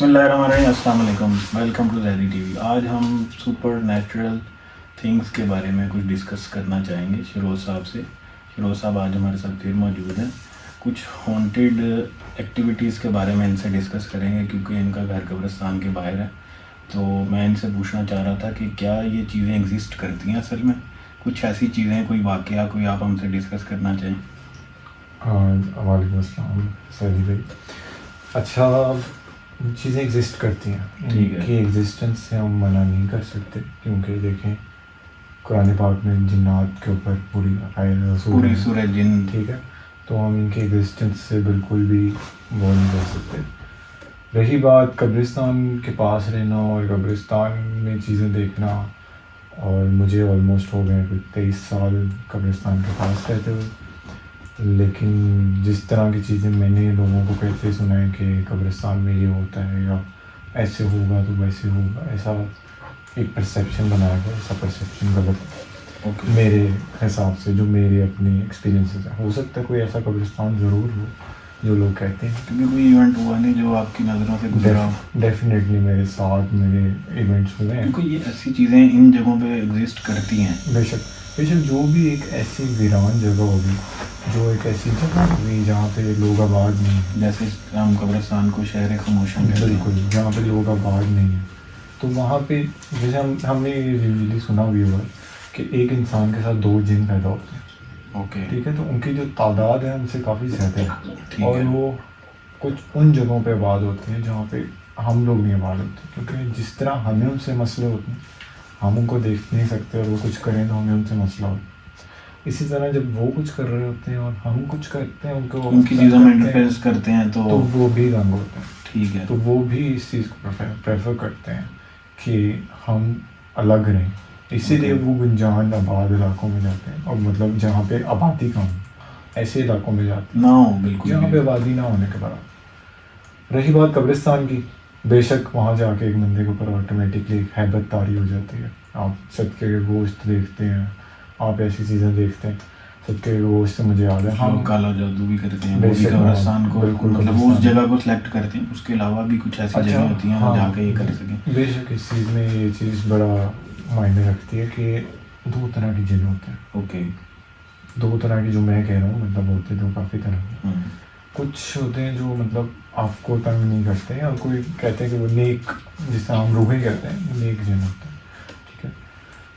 بسم اللہ الرحمن الرحیم. السلام علیکم. Welcome to Zehri TV. آج ہم سپر نیچرل تھنگس کے بارے میں کچھ ڈسکس کرنا چاہیں گے شیروز صاحب سے. شیروز صاحب آج ہمارے ساتھ پھر موجود ہیں. کچھ ہانٹیڈ ایکٹیویٹیز کے بارے میں ان سے ڈسکس کریں گے کیونکہ ان کا گھر قبرستان کے باہر ہے. تو میں ان سے پوچھنا چاہ رہا تھا کہ کیا یہ چیزیں ایگزسٹ کرتی ہیں اصل میں. کچھ ایسی چیزیں, کوئی واقعہ, کوئی آپ ہم سے ڈسکس کرنا چاہیں. وعلیکم السلام سعودی بھائی. اچھا, چیزیں ایگزسٹ کرتی ہیں, ٹھیک ہے. ان کی ایگزسٹنس سے ہم منع نہیں کر سکتے کیونکہ دیکھیں قرآن پاک میں جنات کے اوپر پوری پوری سورہ جن. ٹھیک ہے, تو ہم ان کی ایگزسٹنس سے بالکل بھی وہ نہیں کر سکتے. رہی بات قبرستان کے پاس رہنا اور قبرستان میں چیزیں دیکھنا, اور مجھے آلموسٹ ہو گئے 23 سال قبرستان کے پاس رہتے ہوئے, لیکن جس طرح کی چیزیں میں نے لوگوں کو کہتے سنا ہے کہ قبرستان میں یہ ہوتا ہے یا ایسے ہوگا تو ویسے ہوگا, ایسا ایک پرسیپشن بنایا گیا. ایسا پرسیپشن غلط ہے میرے حساب سے, جو میرے اپنے ایکسپیرینسز ہیں. ہو سکتا ہے کوئی ایسا قبرستان ضرور ہو جو لوگ کہتے ہیں, کیونکہ کوئی ایونٹ ہوا نہیں جو آپ کی نظروں سے گزرا ہو. ڈیفینیٹلی میرے ساتھ میرے ایونٹس ہوئے ہیں, کیونکہ یہ ایسی چیزیں ان جگہوں پہ ایگزسٹ کرتی ہیں. بے شک جو بھی ایک ایسی ویران جگہ ہوگی, جو ایک ایسی جگہ ہوگی جہاں پہ لوگ آباد نہیں ہیں, جیسے ہم قبرستان کو شہر خاموشاں کہتے ہیں. بالکل, جہاں پہ لوگ آباد نہیں ہیں, تو وہاں پہ جیسے ہم نے یوزلی سنا بھی ہوا کہ ایک انسان کے ساتھ 2 جن پیدا ہوتے ہیں. اوکے, ٹھیک ہے, تو ان کی جو تعداد ہے ان سے کافی زیادہ ہے, ٹھیک اور ہے. وہ کچھ ان جگہوں پہ آباد ہوتے ہیں جہاں پہ ہم لوگ نہیں آباد ہوتے, کیونکہ جس طرح ہمیں ان سے مسئلے ہوتے ہیں, ہم ان کو دیکھ نہیں سکتے, اور وہ کچھ کریں تو ہمیں ان سے مسئلہ ہوتا ہے. اسی طرح جب وہ کچھ کر رہے ہوتے ہیں اور ہم کچھ کرتے ہیں, ان کی چیزوں میں انٹرفیئرنس کرتے ہیں تو وہ بھی رنگ ہوتے ہیں. ٹھیک ہے, تو وہ بھی اس چیز کو پریفر کرتے ہیں کہ ہم الگ رہیں. اسی لیے وہ گنجان آباد علاقوں میں جاتے ہیں, اور مطلب جہاں پہ آبادی کم, ایسے علاقوں میں جاتے ہیں نہ ہو بالکل, جہاں پہ آبادی نہ ہونے کے بعد. رہی بات قبرستان کی, بے شک وہاں جا کے ایک بندے کے اوپر آٹومیٹکلی ایک ہیبت طاری ہو جاتی ہے. آپ صدقے کے گوشت دیکھتے ہیں, آپ ایسی چیزیں دیکھتے ہیں. صدقے کے گوشت سے مجھے یاد ہے, لوگ کالا جادو بھی کرتے ہیں, وہ بھی قبرستان کو مطلب اس جگہ کو سلیکٹ کرتے ہیں. اس کے علاوہ بھی کچھ ایسی جگہیں ہوتی ہیں وہ جا کے یہ کر سکیں. بے شک اس چیز میں یہ چیز بڑا معنی رکھتی ہے کہ 2 طرح کی جن ہوتے ہیں. اوکے, 2 طرح کی جو میں کہہ رہا ہوں, مطلب ہوتے تو کافی طرح کے. کچھ ہوتے ہیں جو مطلب آپ کو تنگ نہیں کرتے ہیں, اور کوئی کہتے ہیں کہ وہ نیک, جس طرح ہم روحیں کہتے ہیں, نیک جن ہوتے ہیں. ٹھیک ہے,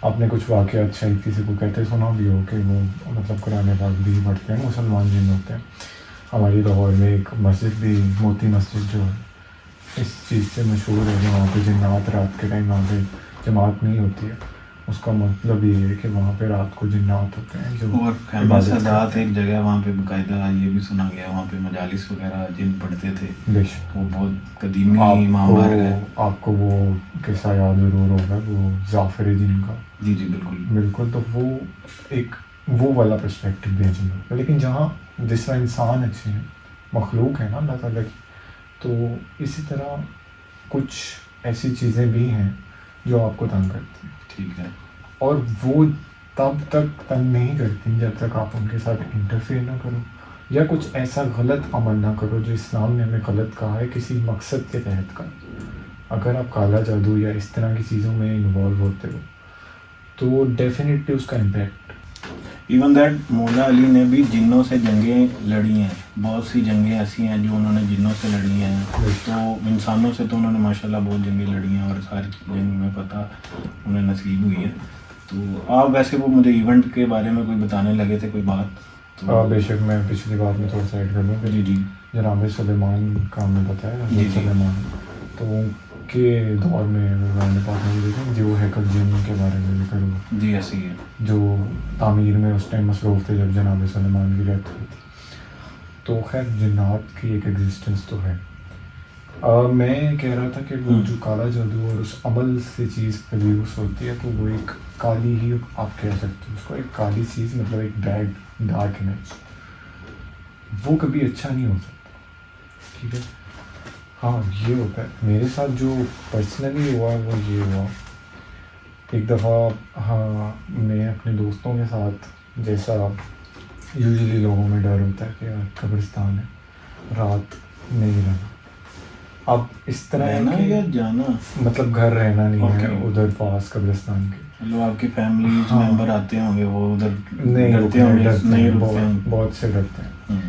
آپ نے کچھ واقعات شاید کسی کو کہتے سنا بھی ہو کہ وہ مطلب قرآن پاک بھی پڑھتے ہیں, مسلمان جن ہوتے ہیں. ہماری لاہور میں ایک مسجد بھی, موتی مسجد, جو ہے اس چیز سے مشہور ہے, وہاں پہ جنات رات کے ٹائم وہاں پہ جماعت نہیں ہوتی ہے. اس کا مطلب یہ ہے کہ وہاں پہ رات کو جنات ہوتے ہیں جو, اور خیمہ سادات ایک جگہ وہاں پہ باقاعدہ یہ بھی سنا گیا, وہاں پہ مجالس وغیرہ جن پڑھتے تھے. بے شک وہ بہت قدیمی معمار ہے. آپ کو وہ قصہ یاد ضرور ہوگا, وہ ظافر جن کا. جی جی بالکل بالکل. تو وہ ایک وہ والا پرسپیکٹو بھی ہے جن کا, لیکن جہاں جس طرح انسان اچھے ہیں, مخلوق ہے نا اللہ تعالیٰ کی, تو اسی طرح کچھ ایسی چیزیں بھی ہیں جو آپ کو تنگ کرتی ہیں. ٹھیک ہے, اور وہ تب تک تنگ نہیں کرتی جب تک آپ ان کے ساتھ انٹرفیئر نہ کرو, یا کچھ ایسا غلط عمل نہ کرو جو اسلام نے ہمیں غلط کہا ہے کسی مقصد کے تحت کا. اگر آپ کالا جادو یا اس طرح کی چیزوں میں انوالو ہوتے ہو تو ڈیفینیٹلی اس کا امپیکٹ. ایون دیٹ مولا علی نے بھی جنوں سے جنگیں لڑی ہیں. بہت سی جنگیں ایسی ہیں جو انہوں نے جنوں سے لڑی ہیں. تو انسانوں سے تو انہوں نے ماشاءاللہ بہت جنگیں لڑی ہیں, اور ساری جنگ میں پتہ انہیں نصیب ہوئی ہے. تو آپ ویسے وہ مجھے ایونٹ کے بارے میں کوئی بتانے لگے تھے, کوئی بات. تو بے شک میں پچھلی بات میں تھوڑا سا ایڈ کر دوں. جی جی, جناب سلیمان کا ہم نے بتایا, سلیمان, تو ان کے دور میں قرآن پاک میں دیکھیں جو ہیکل جن کے بارے میں ذکر ہوا. جی ایسی ہے, جو تعمیر میں اس ٹائم مصروف تھے جب جناب سلیمان کی ڈیتھ ہوئی تھی. تو خیر جنات کی ایک ایگزسٹنس تو ہے. میں کہہ رہا تھا کہ وہ جو کالا جادو اور اس عمل سے چیز پروڈیوس ہوتی ہے, تو وہ ایک کالی ہی آپ کہہ سکتے ہو اس کو, ایک کالی چیز, مطلب ایک بیڈ ڈارک امیج, وہ کبھی اچھا نہیں ہو سکتا. ٹھیک ہے, ہاں یہ ہوتا ہے میرے ساتھ. جو پرسنلی ہوا وہ یہ ہوا, ایک دفعہ ہاں میں اپنے دوستوں کے ساتھ, جیسا یوزلی لوگوں میں ڈر ہوتا ہے کہ یار قبرستان ہے, رات نہیں رہنا, اب اس طرح ہے رہنا کہ یا جانا؟ مطلب گھر رہنا نہیں ہے Okay. ادھر پاس قبرستان کے. مطلب آپ کی فیملی ہاں. ممبر آتے ہوں گے وہ ادھر نہیں ڈرتے ہوں گے، ڈرتے نہیں ہیں، رکتے ہوں گے. بہت سے ڈرتے ہیں. ہوں.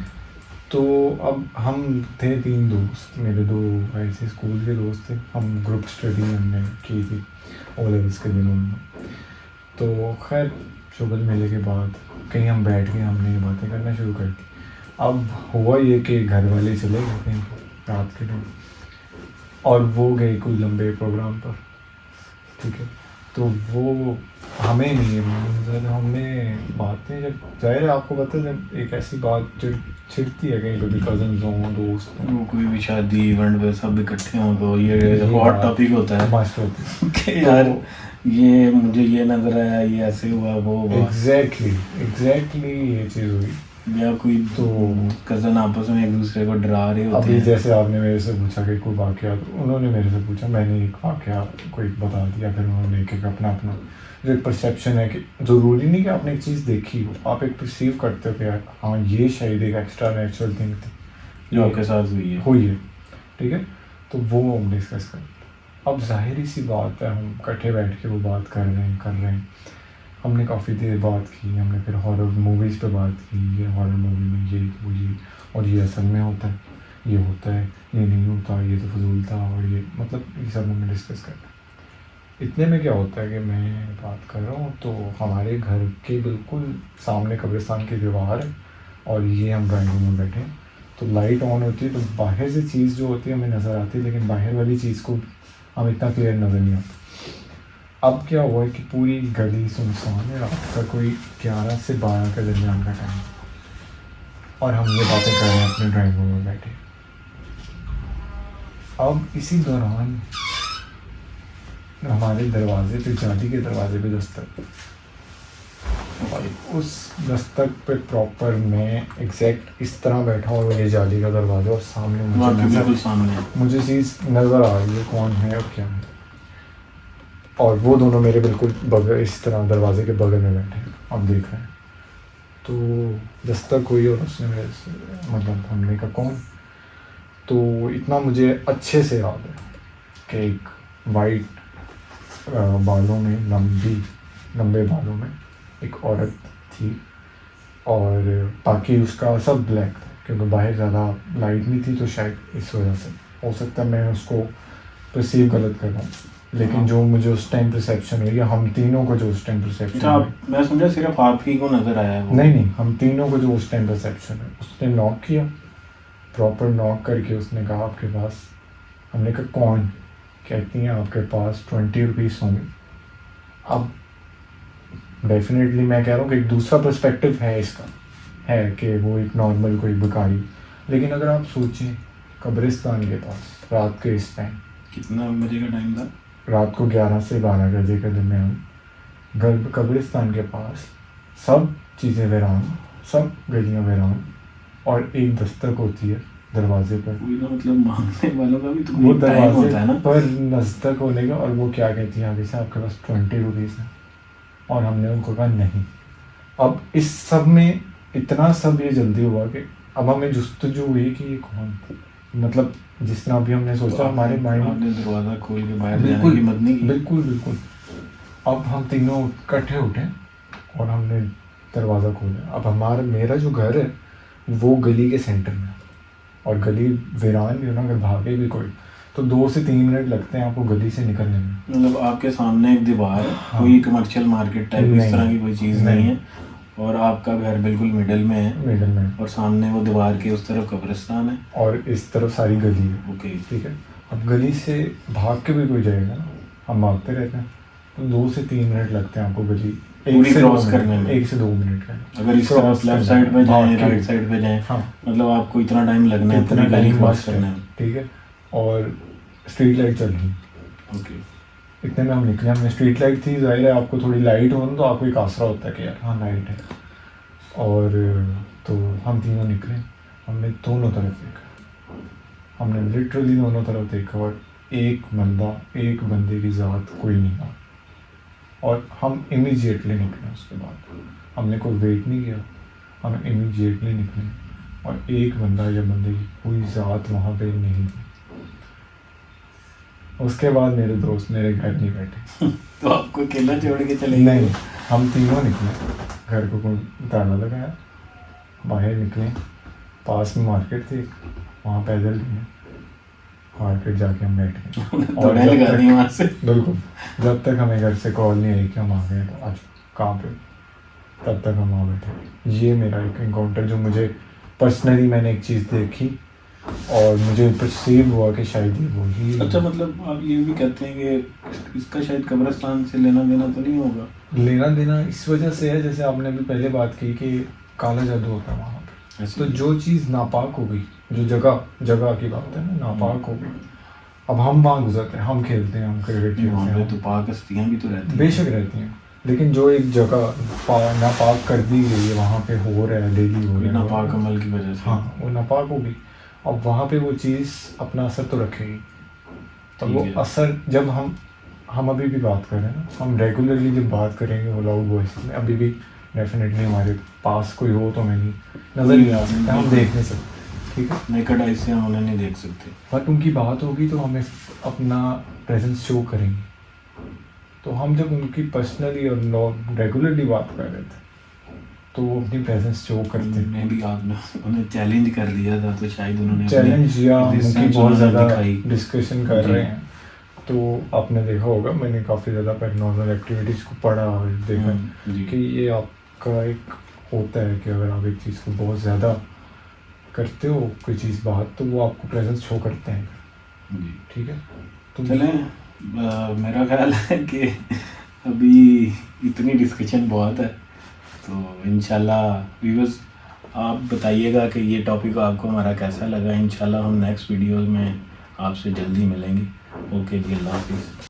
تو اب ہم تھے 3 دوست، میرے 2 ایسے اسکول کے دوست تھے، ہم گروپ اسٹڈی ہم نے کی تھی او لیولس کے دنوں میں. تو خیر شغل میلے کے بعد کہیں ہم بیٹھ کے ہم نے یہ باتیں کرنا شروع کر دی. اب ہوا یہ کہ گھر والے چلے گئے کہیں رات کے ٹائم اور وہ گئے کوئی لمبے پروگرام پر. ٹھیک ہے، تو وہ ہمیں نہیں ہم نے باتیں جب ظاہر ہے آپ کو پتہ ہے جب ایک ایسی بات چھڑتی ہے کہیں کبھی کزنز ہوں دوست ہوں وہ کوئی بھی شادی ایونٹ پہ سب اکٹھے ہوں تو یہ ہاٹ ٹاپک ہوتا ہے مست ہوتی کہ یار یہ مجھے یہ نظر آیا، یہ ایسے ہوا، وہ ہے. ہوا. ایگزیکٹلی یہ چیز ہوئی. یا کوئی تو کزن آپس میں ایک دوسرے کو ڈرا رہے ہوتے ابھی ہیں. جیسے آپ نے میرے سے پوچھا کہ کوئی واقعہ، انہوں نے میرے سے پوچھا، میں نے ایک واقعہ کوئی بتا دیا، پھر انہوں نے ایک اپنا جو ایک پرسیپشن ہے کہ ضروری نہیں کہ آپ نے ایک چیز دیکھی ہو، آپ ایک پرسیو کرتے ہو کہ یار ہاں یہ شاید ایک ایکسٹرا نیچرل تھنگ تھی جو آپ کے ساتھ ہوئی ہے. ٹھیک ہے، تو وہ ہم ڈسکس کرتے. اب ظاہری سی بات ہے ہم کٹھے بیٹھ کے وہ بات کر رہے ہیں. ہم نے کافی دیر بات کی، ہم نے پھر ہارر موویز پہ بات کی، یہ ہارر مووی میں یہ اور یہ اصل میں ہوتا ہے، یہ ہوتا ہے، یہ نہیں ہوتا، یہ تو فضول تھا، اور یہ مطلب یہ سب ہم نے ڈسکس کرنا. اتنے میں کیا ہوتا ہے کہ میں بات کر رہا ہوں تو ہمارے گھر کے بالکل سامنے قبرستان کی دیوار ہے اور یہ ہم ڈرائنگ روم میں بیٹھے ہیں. تو لائٹ آن ہوتی ہے تو باہر سے چیز جو ہوتی ہے ہمیں نظر آتی ہے، لیکن باہر والی چیز کو ہم اتنا کلیئر نظر نہیں آتا. اب کیا ہوا ہے کہ پوری گلی سنسان ہے، رات کا کوئی 11 سے 12 کے درمیان کا ٹائم، اور ہم یہ باتیں کر رہے ہیں اپنے ڈرائنگ روم میں بیٹھے. اب اسی دوران ہمارے دروازے پہ، جالی کے دروازے پہ دستک، اور اس دستک پہ پراپر میں ایگزیکٹ اس طرح بیٹھا ہوں، یہ جالی کا دروازہ اور سامنے بالکل سامنے مجھے چیز نظر آ رہی ہے کون ہے اور کیا ہے. اور وہ دونوں میرے بالکل بغل، اس طرح دروازے کے بغل میں بیٹھے ہیں، اب دیکھ رہے ہیں. تو دستک ہوئی اور اس نے میرے سے مطلب ہم نے کہا کون. تو اتنا مجھے اچھے سے یاد ہے کہ ایک وائٹ بالوں میں، لمبے بالوں میں ایک عورت تھی، اور باقی اس کا سب بلیک تھا کیونکہ باہر زیادہ لائٹ نہیں تھی، تو شاید اس وجہ سے ہو سکتا ہے میں اس کو پرسیو غلط کر رہا ہوں. لیکن جو مجھے اس ٹائم پرسیپشن ہوئی، یا ہم تینوں کو جو اس ٹائم پرسیپشن ہوئی، میں سمجھا صرف آپ ہی کو نظر آیا ہے. نہیں ہم تینوں کو جو اس ٹائم پرسیپشن ہے، اس نے ناک کیا، پراپر ناک کر کے اس نے کہا آپ کے پاس. ہم نے کہا کون؟ کہتی ہیں آپ کے پاس 20 روپیز ہوں گے. اب ڈیفینیٹلی میں کہہ رہا ہوں کہ ایک دوسرا پرسپیکٹیو ہے اس کا، ہے کہ وہ ایک نارمل کوئی بھکاری، لیکن اگر آپ سوچیں قبرستان کے پاس رات کے اس ٹائم، کتنا بجے کا ٹائم تھا؟ رات کو 11 سے 12 بجے کے درمیان، قبرستان کے پاس سب چیزیں ویران، سب گلیاں ویران، اور ایک دستک ہوتی ہے دروازے پر. مطلب مانگنے والوں کا بھی تو وہ ٹائم ہوتا ہے نا دروازے پر دستک ہونے کا، اور وہ کیا کہتی ہے آگے سے آپ کے پاس 20 روپیز ہیں، اور ہم نے ان کو کہا نہیں. اب اس سب میں اتنا سب یہ جلدی ہوا کہ اب ہمیں جستجو ہوئی کہ یہ کون تھی. مطلب جس طرح بھی ہم نے سوچا ہمارے مائنڈ نے دروازہ کھول کے باہر جانے کی ہمت نہیں کی. بالکل. اب ہم تینوں اکٹھے اٹھے اور ہم نے دروازہ کھولا. اب میرا جو گھر ہے وہ گلی کے سینٹر میں، اور گلی ویران بھی ہو نا، اگر بھاگے بھی کوئی تو 2 سے 3 منٹ لگتے ہیں آپ کو گلی سے نکلنے میں. مطلب آپ کے سامنے ایک دیوار ہے، کوئی کمرشل مارکیٹ ٹائپ اس طرح کی کوئی چیز نہیں ہے، اور آپ کا گھر بالکل مڈل میں ہے، اور سامنے وہ دیوار کے اس طرف قبرستان ہے، اور اس طرف ساری گلی ہے. اوکے ٹھیک ہے. اب گلی سے بھاگ کے بھی کوئی جائے گا نا، ہم بھاگتے رہتے ہیں، تو 2 سے 3 منٹ لگتے ہیں آپ کو گلی پوری کراس کرنے میں. 1 سے 2 منٹ کا. اگر اس طرف لیفٹ سائڈ پہ جائیں، رائٹ سائڈ پہ جائیں، مطلب آپ کو اتنا ٹائم لگنا ہے پوری گلی کراس کرنے میں. ٹھیک ہے. اور اسٹریٹ لائٹ چل رہی. اوکے. اتنے میں ہم نکلے. ہم نے اسٹریٹ لائٹ تھی، ظاہر ہے آپ کو تھوڑی لائٹ ہو نا تو آپ کو ایک آسرا ہوتا ہے کہ یار ہاں لائٹ ہے. اور تو ہم تینوں نکلے. ہم نے دونوں طرف دیکھا، ہم نے لٹرلی دونوں طرف دیکھا، اور ایک بندے کی ذات کوئی نہیں تھا. اور ہم امیجیٹلی نکلے. اس کے بعد ہم نے کوئی ویٹ نہیں کیا، ہم امیجیٹلی نکلے، اور ایک بندہ یا بندے کی کوئی ذات وہاں پہ نہیں تھی. اس کے بعد میرے دوست میرے گھر نہیں بیٹھے. تو آپ کو اکیلا چھوڑ کے چلے گئے؟ نہیں, ہم تینوں نکلے, گھر کو کوئی تالا لگایا, باہر نکلے, پاس میں مارکیٹ تھی, وہاں پیدل گئے, مارکیٹ جا کے ہم بیٹھ گئے. اور دوڑیں لگا دی وہاں سے. بالکل, جب تک ہمیں گھر سے کال نہیں آئی کہ ہم آ گئے تو آج کہاں پہ, تب تک ہم وہاں بیٹھے. یہ میرا ایک انکاؤنٹر جو مجھے پرسنلی میں نے ایک چیز دیکھی اور مجھے پرسیو ہوا کہ شاید یہ وہی. اچھا, مطلب آپ یہ بھی کہتے ہیں کہ اس کا شاید قبرستان سے لینا دینا تو نہیں ہوگا؟ لینا دینا اس وجہ سے ہے, جیسے آپ نے بھی پہلے بات کی کہ کالا جادو ہوتا ہے وہاں پہ. تو جو چیز ناپاک ہو گئی, جو جگہ کی بات ہے نا, ناپاک ہو گئی, اب ہم وہاں گزرتے ہیں, ہم کھیلتے ہیں, ہم کرکٹ وہاں کھیلتے پہ ہیں, تو پاک ہستیاں بھی تو رہتی ہیں. بے شک رہتی ہیں, لیکن جو ایک جگہ ناپاک کر دی گئی ہے وہاں پہ ہو رہا ہے, ڈیلی ہو رہا ہے, ناپاک عمل کی وجہ سے. ہاں وہ ناپاک ہو گئی. اب وہاں پہ وہ چیز اپنا اثر تو رکھے گی. تو وہ اثر جب ہم ابھی بھی بات کر رہے ہیں نا, ہم ریگولرلی جب بات کریں گے وہ لاؤڈ وائس میں, ابھی بھی ڈیفینیٹلی ہمارے پاس کوئی ہو تو میں نہیں نظر نہیں آ سکتا, ہم دیکھ نہیں سکتے, ٹھیک ہے, نیکڈ آئی سے ہم انہیں نہیں دیکھ سکتے, بٹ ان کی بات ہوگی تو ہمیں اپنا پریزنس شو کریں گے. تو ہم جب ان کی پرسنلی اور ریگولرلی بات کر رہے تھے تو وہ اپنی پریزنس شو کرتے ہیں. میں بھی آپ نے انہیں چیلنج کر دیا تھا تو شاید انہوں نے چیلنج یا ان کی بہت زیادہ دکھائی. ڈسکشن کر رہے ہیں. تو آپ نے دیکھا ہوگا, میں نے کافی زیادہ پیرانارمل ایکٹیویٹیز کو پڑھا اور دیکھا کہ یہ آپ کا ایک ہوتا ہے کہ اگر آپ ایک چیز کو بہت زیادہ کرتے ہو کوئی چیز بات, تو وہ آپ کو پریزنس شو کرتے ہیں. جی ٹھیک ہے, تو چلیں, میرا خیال ہے کہ ابھی اتنی ڈسکشن بہت ہے, تو انشاءاللہ ویورز آپ بتائیے گا کہ یہ ٹاپک آپ کو ہمارا کیسا لگا. انشاءاللہ ہم نیکسٹ ویڈیوز میں آپ سے جلدی ملیں گے. اوکے جی, اللہ حافظ.